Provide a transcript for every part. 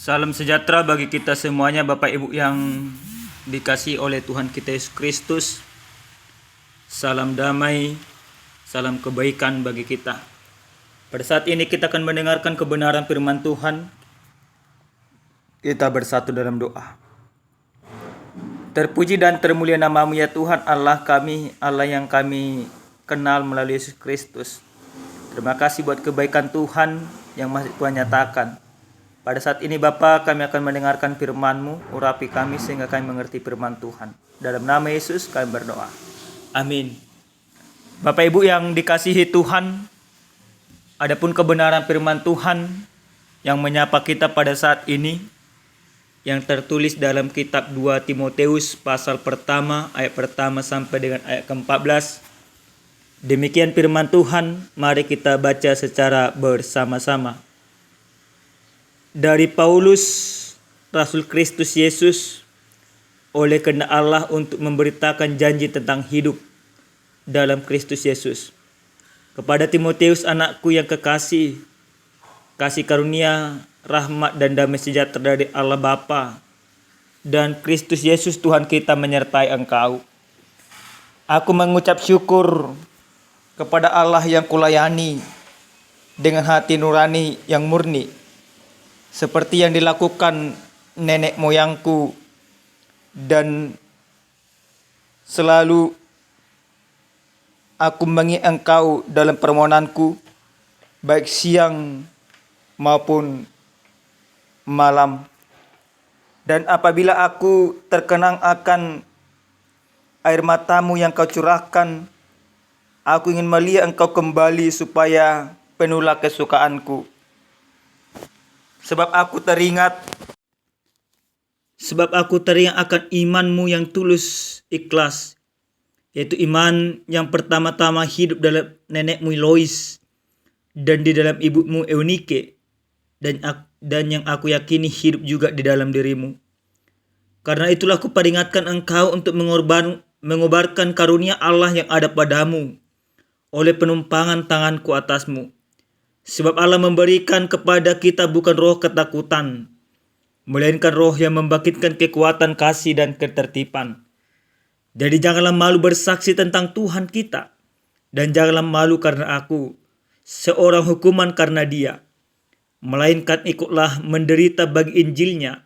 Salam sejahtera bagi kita semuanya, Bapak Ibu yang dikasihi oleh Tuhan kita Yesus Kristus. Salam damai, salam kebaikan bagi kita. Pada saat ini kita akan mendengarkan kebenaran firman Tuhan. Kita bersatu dalam doa. Terpuji dan termulia nama-Mu ya Tuhan, Allah kami, Allah yang kami kenal melalui Yesus Kristus. Terima kasih buat kebaikan Tuhan yang masih Tuhan nyatakan. Pada saat ini Bapa, kami akan mendengarkan firman-Mu, urapi kami sehingga kami mengerti firman Tuhan. Dalam nama Yesus kami berdoa. Amin. Bapak Ibu yang dikasihi Tuhan, adapun kebenaran firman Tuhan yang menyapa kita pada saat ini, yang tertulis dalam kitab 2 Timotius pasal pertama, ayat pertama sampai dengan ayat ke-14. Demikian firman Tuhan, mari kita baca secara bersama-sama. Dari Paulus, Rasul Kristus Yesus, oleh kehendak Allah untuk memberitakan janji tentang hidup dalam Kristus Yesus. Kepada Timotius anakku yang kekasih, kasih karunia, rahmat dan damai sejahtera dari Allah Bapa dan Kristus Yesus Tuhan kita menyertai engkau. Aku mengucap syukur kepada Allah yang kulayani dengan hati nurani yang murni, seperti yang dilakukan nenek moyangku, dan selalu aku mengingat engkau dalam permohonanku, baik siang maupun malam. Dan apabila aku terkenang akan air matamu yang kau curahkan, aku ingin melihat engkau kembali supaya penuhlah kesukaanku. Sebab aku teringat akan imanmu yang tulus ikhlas, yaitu iman yang pertama-tama hidup dalam nenekmu Lois dan di dalam ibumu Eunike, dan yang aku yakini hidup juga di dalam dirimu. Karena itulah aku peringatkan engkau untuk mengobarkan karunia Allah yang ada padamu oleh penumpangan tanganku atasmu. Sebab Allah memberikan kepada kita bukan roh ketakutan, melainkan roh yang membangkitkan kekuatan, kasih dan ketertiban. Jadi janganlah malu bersaksi tentang Tuhan kita, dan janganlah malu karena aku, seorang hukuman karena Dia. Melainkan ikutlah menderita bagi Injilnya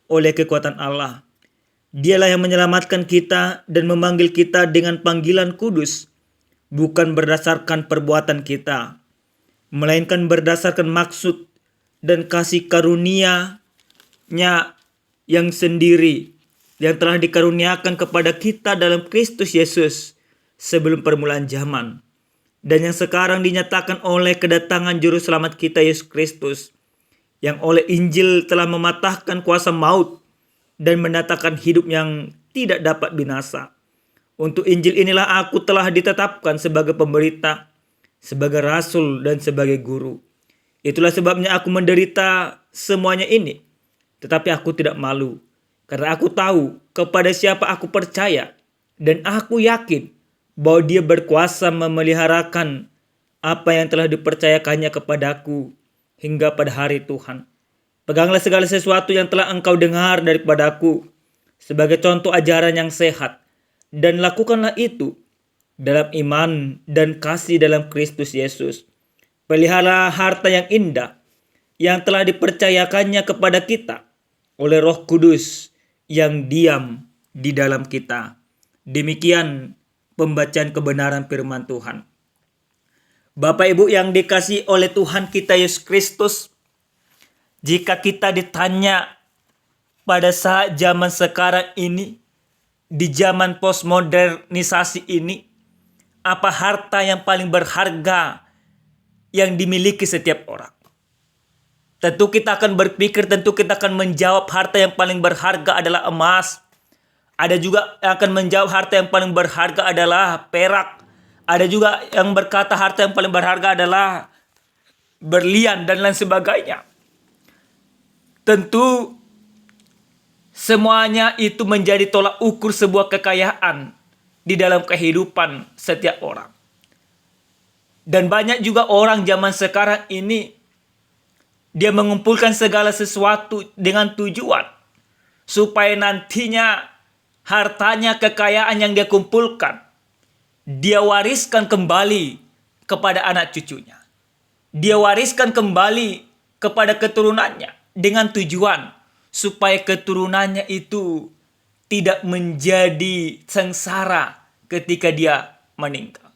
oleh kekuatan Allah. Dialah yang menyelamatkan kita dan memanggil kita dengan panggilan kudus, bukan berdasarkan perbuatan kita, melainkan berdasarkan maksud dan kasih karunia-Nya yang sendiri, yang telah dikaruniakan kepada kita dalam Kristus Yesus sebelum permulaan zaman, dan yang sekarang dinyatakan oleh kedatangan Juru Selamat kita Yesus Kristus, yang oleh Injil telah mematahkan kuasa maut dan mendatangkan hidup yang tidak dapat binasa. Untuk Injil inilah aku telah ditetapkan sebagai pemberita, sebagai rasul dan sebagai guru. Itulah sebabnya aku menderita semuanya ini, tetapi aku tidak malu, karena aku tahu kepada siapa aku percaya, dan aku yakin bahwa Dia berkuasa memeliharakan apa yang telah dipercayakannya kepadaku hingga pada hari Tuhan. Peganglah segala sesuatu yang telah engkau dengar daripadaku sebagai contoh ajaran yang sehat, dan lakukanlah itu dalam iman dan kasih dalam Kristus Yesus. Pelihara harta yang indah yang telah dipercayakannya kepada kita oleh Roh Kudus yang diam di dalam kita. Demikian pembacaan kebenaran firman Tuhan. Bapak Ibu yang dikasihi oleh Tuhan kita Yesus Kristus, jika kita ditanya pada saat zaman sekarang ini, di zaman postmodernisasi ini, apa harta yang paling berharga yang dimiliki setiap orang? Tentu kita akan berpikir, tentu kita akan menjawab harta yang paling berharga adalah emas. Ada juga yang akan menjawab harta yang paling berharga adalah perak. Ada juga yang berkata harta yang paling berharga adalah berlian dan lain sebagainya. Tentu semuanya itu menjadi tolak ukur sebuah kekayaan di dalam kehidupan setiap orang. Dan banyak juga orang zaman sekarang ini Dia mengumpulkan segala sesuatu dengan tujuan supaya nantinya hartanya, kekayaan yang dia kumpulkan, dia wariskan kembali kepada anak cucunya. Dia wariskan kembali kepada keturunannya dengan tujuan supaya keturunannya itu tidak menjadi sengsara ketika dia meninggal.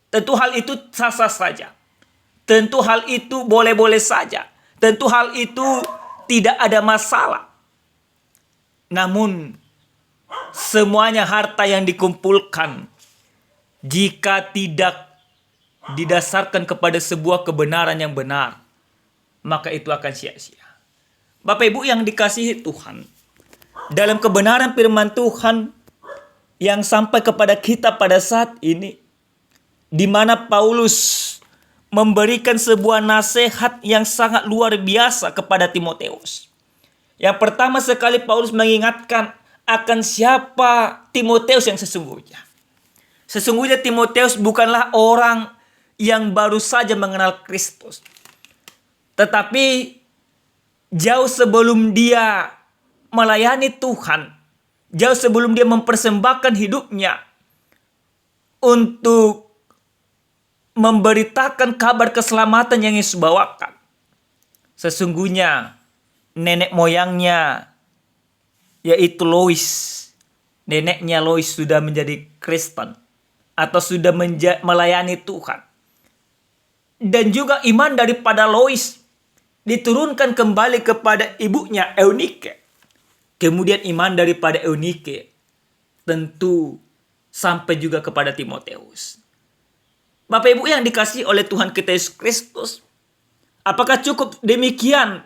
Tentu hal itu sah-sah saja. Tentu hal itu boleh-boleh saja. Tentu hal itu tidak ada masalah. Namun semuanya harta yang dikumpulkan, jika tidak didasarkan kepada sebuah kebenaran yang benar, maka itu akan sia-sia. Bapak Ibu yang dikasihi Tuhan, dalam kebenaran firman Tuhan yang sampai kepada kita pada saat ini, di mana Paulus memberikan sebuah nasihat yang sangat luar biasa kepada Timoteus. Yang pertama sekali Paulus mengingatkan akan siapa Timoteus yang sesungguhnya. Sesungguhnya Timoteus bukanlah orang yang baru saja mengenal Kristus. Tetapi jauh sebelum dia melayani Tuhan, jauh sebelum dia mempersembahkan hidupnya untuk memberitakan kabar keselamatan yang Yesus bawakan, sesungguhnya nenek moyangnya, yaitu Lois, neneknya Lois sudah menjadi Kristen atau sudah melayani Tuhan. Dan juga iman daripada Lois diturunkan kembali kepada ibunya Eunike. Kemudian iman daripada Eunike tentu sampai juga kepada Timoteus. Bapak Ibu yang dikasihi oleh Tuhan kita Yesus Kristus, apakah cukup demikian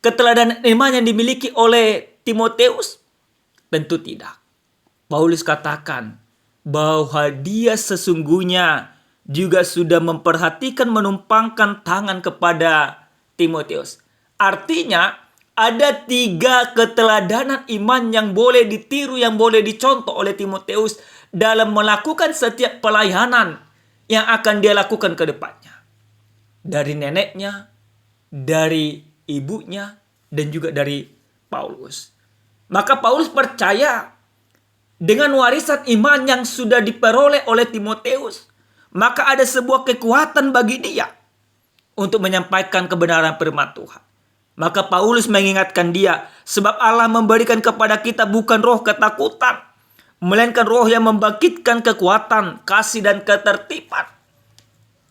keteladanan iman yang dimiliki oleh Timoteus? Tentu tidak. Paulus katakan bahwa dia sesungguhnya juga sudah memperhatikan, menumpangkan tangan kepada Timoteus. Artinya ada 3 keteladanan iman yang boleh ditiru, yang boleh dicontoh oleh Timoteus dalam melakukan setiap pelayanan yang akan dia lakukan ke depannya. Dari neneknya, dari ibunya, dan juga dari Paulus. Maka Paulus percaya dengan warisan iman yang sudah diperoleh oleh Timoteus, maka ada sebuah kekuatan bagi dia untuk menyampaikan kebenaran firman Tuhan. Maka Paulus mengingatkan dia, sebab Allah memberikan kepada kita bukan roh ketakutan, melainkan roh yang membangkitkan kekuatan, kasih, dan ketertiban.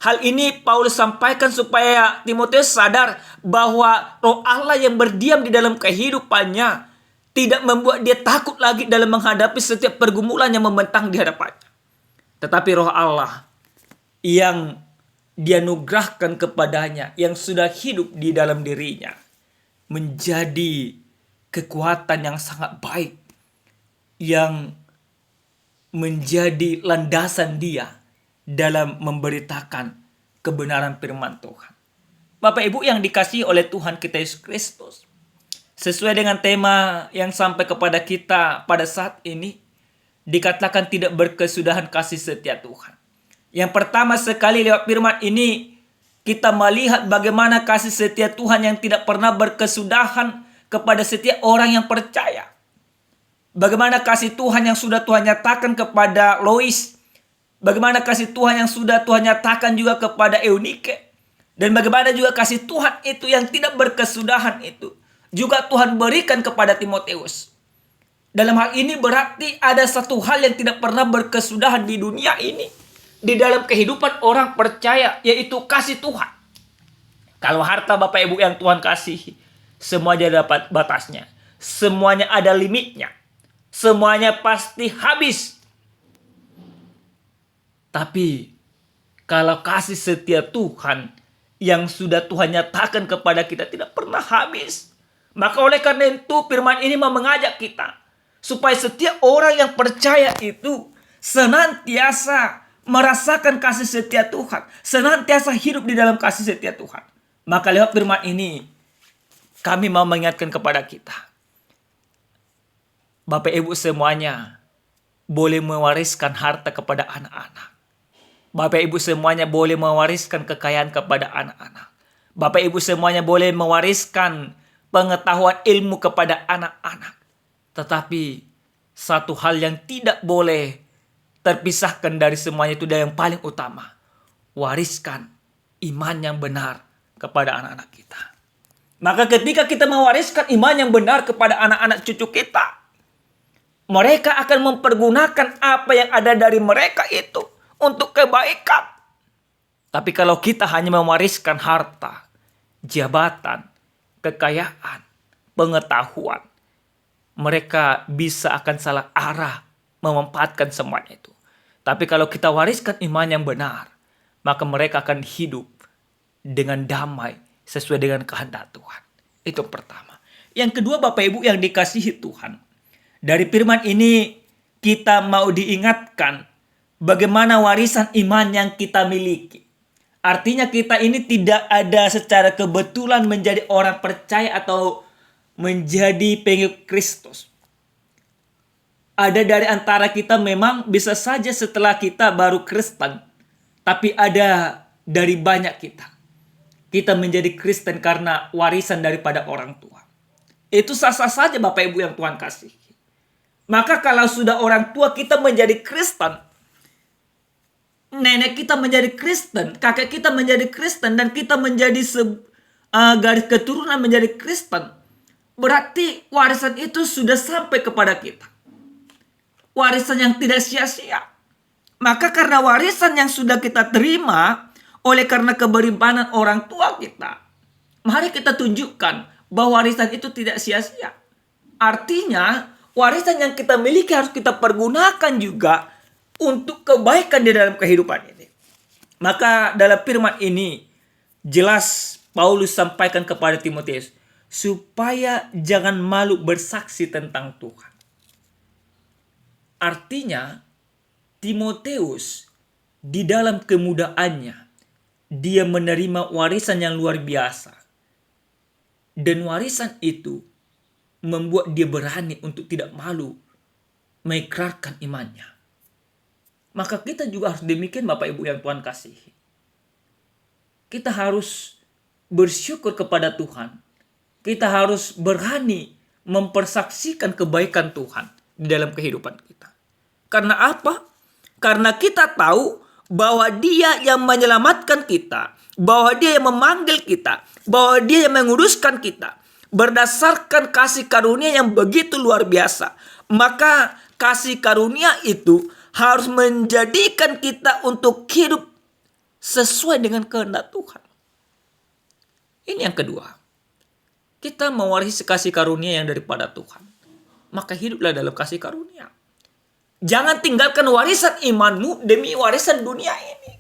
Hal ini Paulus sampaikan supaya Timoteus sadar bahwa roh Allah yang berdiam di dalam kehidupannya tidak membuat dia takut lagi dalam menghadapi setiap pergumulan yang membentang di hadapannya. Tetapi roh Allah yang dianugerahkan kepadanya, yang sudah hidup di dalam dirinya, menjadi kekuatan yang sangat baik, yang menjadi landasan dia dalam memberitakan kebenaran firman Tuhan. Bapak Ibu yang dikasihi oleh Tuhan kita Yesus Kristus, sesuai dengan tema yang sampai kepada kita pada saat ini, dikatakan tidak berkesudahan kasih setia Tuhan. Yang pertama sekali lewat firman ini, kita melihat bagaimana kasih setia Tuhan yang tidak pernah berkesudahan kepada setiap orang yang percaya. Bagaimana kasih Tuhan yang sudah Tuhan nyatakan kepada Lois. Bagaimana kasih Tuhan yang sudah Tuhan nyatakan juga kepada Eunike. Dan bagaimana juga kasih Tuhan itu yang tidak berkesudahan itu juga Tuhan berikan kepada Timoteus. Dalam hal ini berarti ada satu hal yang tidak pernah berkesudahan di dunia ini, di dalam kehidupan orang percaya, yaitu kasih Tuhan. Kalau harta Bapak Ibu yang Tuhan kasih, semuanya dapat batasnya, semuanya ada limitnya, semuanya pasti habis. Tapi kalau kasih setia Tuhan yang sudah Tuhan nyatakan kepada kita tidak pernah habis, maka oleh karena itu firman ini mau mengajak kita supaya setiap orang yang percaya itu senantiasa merasakan kasih setia Tuhan, senantiasa hidup di dalam kasih setia Tuhan. Maka lewat firman ini kami mau mengingatkan kepada kita, Bapak Ibu semuanya boleh mewariskan harta kepada anak-anak. Bapak Ibu semuanya boleh mewariskan kekayaan kepada anak-anak. Bapak Ibu semuanya boleh mewariskan pengetahuan ilmu kepada anak-anak. Tetapi satu hal yang tidak boleh terpisahkan dari semuanya itu dan yang paling utama. Wariskan iman yang benar kepada anak-anak kita. Maka ketika kita mewariskan iman yang benar kepada anak-anak cucu kita, mereka akan mempergunakan apa yang ada dari mereka itu untuk kebaikan. Tapi kalau kita hanya mewariskan harta, jabatan, kekayaan, pengetahuan, mereka bisa akan salah arah memanfaatkan semuanya itu. Tapi kalau kita wariskan iman yang benar, maka mereka akan hidup dengan damai sesuai dengan kehendak Tuhan. Itu pertama. Yang kedua, Bapak Ibu yang dikasihi Tuhan, dari firman ini kita mau diingatkan bagaimana warisan iman yang kita miliki. Artinya kita ini tidak ada secara kebetulan menjadi orang percaya atau menjadi pengikut Kristus. Ada dari antara kita memang bisa saja setelah kita baru Kristen. Tapi ada dari banyak kita. Kita menjadi Kristen karena warisan daripada orang tua. Itu sah-sah saja Bapak Ibu yang Tuhan kasih. Maka kalau sudah orang tua kita menjadi Kristen, nenek kita menjadi Kristen, kakek kita menjadi Kristen, dan kita menjadi garis keturunan menjadi Kristen, berarti warisan itu sudah sampai kepada kita. Warisan yang tidak sia-sia. Maka karena warisan yang sudah kita terima oleh karena keberimanan orang tua kita, mari kita tunjukkan bahwa warisan itu tidak sia-sia. Artinya warisan yang kita miliki harus kita pergunakan juga untuk kebaikan di dalam kehidupan ini. Maka dalam firman ini jelas Paulus sampaikan kepada Timotius supaya jangan malu bersaksi tentang Tuhan. Artinya Timotius di dalam kemudaannya dia menerima warisan yang luar biasa. Dan warisan itu membuat dia berani untuk tidak malu mengikrarkan imannya. Maka kita juga harus demikian Bapak Ibu yang Tuhan kasihi. Kita harus bersyukur kepada Tuhan. Kita harus berani mempersaksikan kebaikan Tuhan di dalam kehidupan kita. Karena apa? Karena kita tahu bahwa Dia yang menyelamatkan kita, bahwa Dia yang memanggil kita, bahwa Dia yang menguruskan kita berdasarkan kasih karunia yang begitu luar biasa. Maka kasih karunia itu harus menjadikan kita untuk hidup sesuai dengan kehendak Tuhan. Ini yang kedua. Kita mewarisi kasih karunia yang daripada Tuhan. Maka hiduplah dalam kasih karunia. Jangan tinggalkan warisan imanmu demi warisan dunia ini.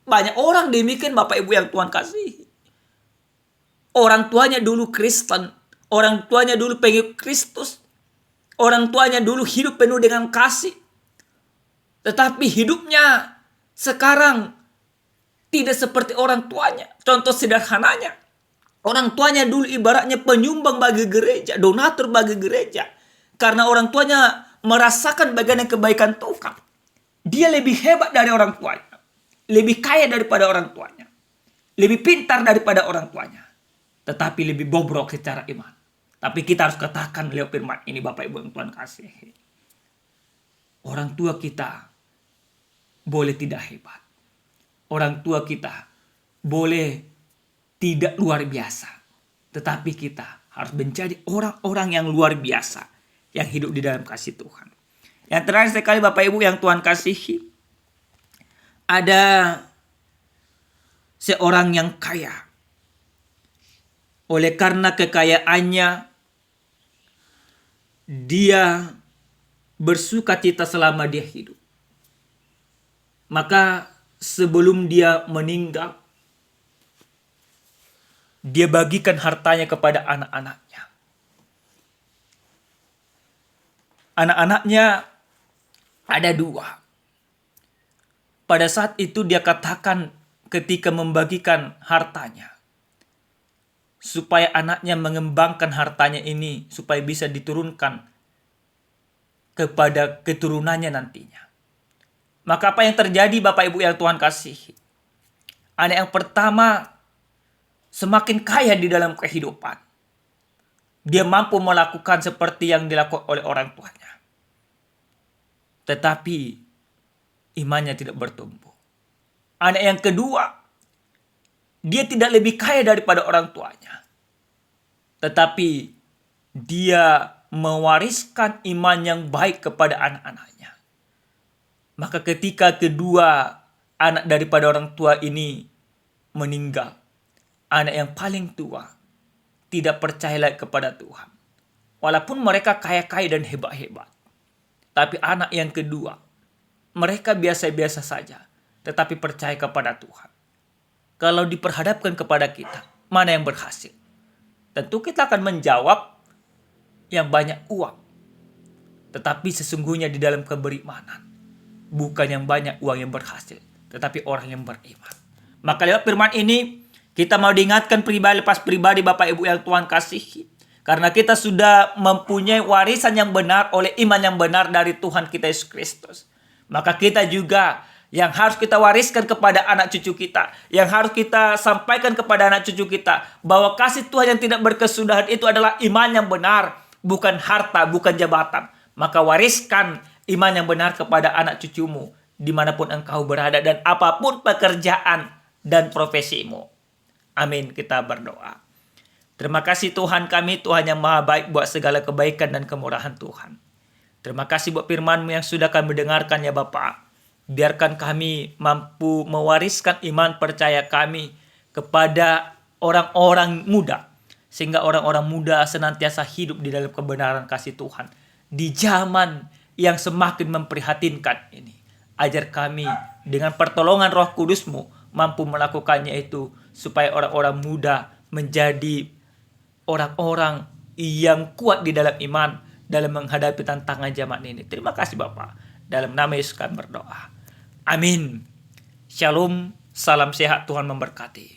Banyak orang demikian Bapak Ibu yang Tuhan kasihi. Orang tuanya dulu Kristen. Orang tuanya dulu pengikut Kristus. Orang tuanya dulu hidup penuh dengan kasih. Tetapi hidupnya sekarang tidak seperti orang tuanya. Contoh sederhananya. Orang tuanya dulu ibaratnya penyumbang bagi gereja. Donatur bagi gereja. Karena orang tuanya merasakan bagian kebaikan Tuhan. Dia lebih hebat dari orang tuanya. Lebih kaya daripada orang tuanya. Lebih pintar daripada orang tuanya. Tetapi lebih bobrok secara iman. Tapi kita harus katakan lewat firman ini Bapak Ibu yang Tuhan kasihi. Orang tua kita boleh tidak hebat. Orang tua kita boleh tidak luar biasa. Tetapi kita harus menjadi orang-orang yang luar biasa. Yang hidup di dalam kasih Tuhan. Yang terakhir sekali Bapak Ibu yang Tuhan kasihi. Ada seorang yang kaya. Oleh karena kekayaannya, dia bersuka cita selama dia hidup. Maka sebelum dia meninggal, dia bagikan hartanya kepada anak-anaknya. Anak-anaknya ada 2. Pada saat itu dia katakan ketika membagikan hartanya. Supaya anaknya mengembangkan hartanya ini. Supaya bisa diturunkan kepada keturunannya nantinya. Maka apa yang terjadi Bapak Ibu yang Tuhan kasihi? Anak yang pertama semakin kaya di dalam kehidupan. Dia mampu melakukan seperti yang dilakukan oleh orang tuanya. Tetapi imannya tidak bertumbuh. Anak yang kedua, dia tidak lebih kaya daripada orang tuanya. Tetapi dia mewariskan iman yang baik kepada anak-anaknya. Maka ketika kedua anak daripada orang tua ini meninggal, anak yang paling tua tidak percaya lagi kepada Tuhan. Walaupun mereka kaya-kaya dan hebat-hebat. Tapi anak yang kedua, mereka biasa-biasa saja, tetapi percaya kepada Tuhan. Kalau diperhadapkan kepada kita, mana yang berhasil? Tentu kita akan menjawab yang banyak uang. Tetapi sesungguhnya di dalam keberimanan, bukan yang banyak uang yang berhasil, tetapi orang yang beriman. Maka lewat firman ini, kita mau diingatkan pribadi lepas pribadi Bapak Ibu yang Tuhan kasihi. Karena kita sudah mempunyai warisan yang benar oleh iman yang benar dari Tuhan kita Yesus Kristus. Maka kita juga yang harus kita wariskan kepada anak cucu kita. Yang harus kita sampaikan kepada anak cucu kita. Bahwa kasih Tuhan yang tidak berkesudahan itu adalah iman yang benar. Bukan harta, bukan jabatan. Maka wariskan iman yang benar kepada anak cucumu. Dimanapun engkau berada dan apapun pekerjaan dan profesimu. Amin, kita berdoa. Terima kasih Tuhan kami, Tuhan yang maha baik buat segala kebaikan dan kemurahan Tuhan. Terima kasih buat firman-Mu yang sudah kami dengarkan ya Bapa. Biarkan kami mampu mewariskan iman percaya kami kepada orang-orang muda. Sehingga orang-orang muda senantiasa hidup di dalam kebenaran kasih Tuhan. Di zaman yang semakin memprihatinkan ini. Ajar kami dengan pertolongan Roh Kudus-Mu mampu melakukannya itu. Supaya orang-orang muda menjadi orang-orang yang kuat di dalam iman dalam menghadapi tantangan zaman ini. Terima kasih Bapak. Dalam nama Yesus kami berdoa. Amin. Shalom. Salam sehat. Tuhan memberkati.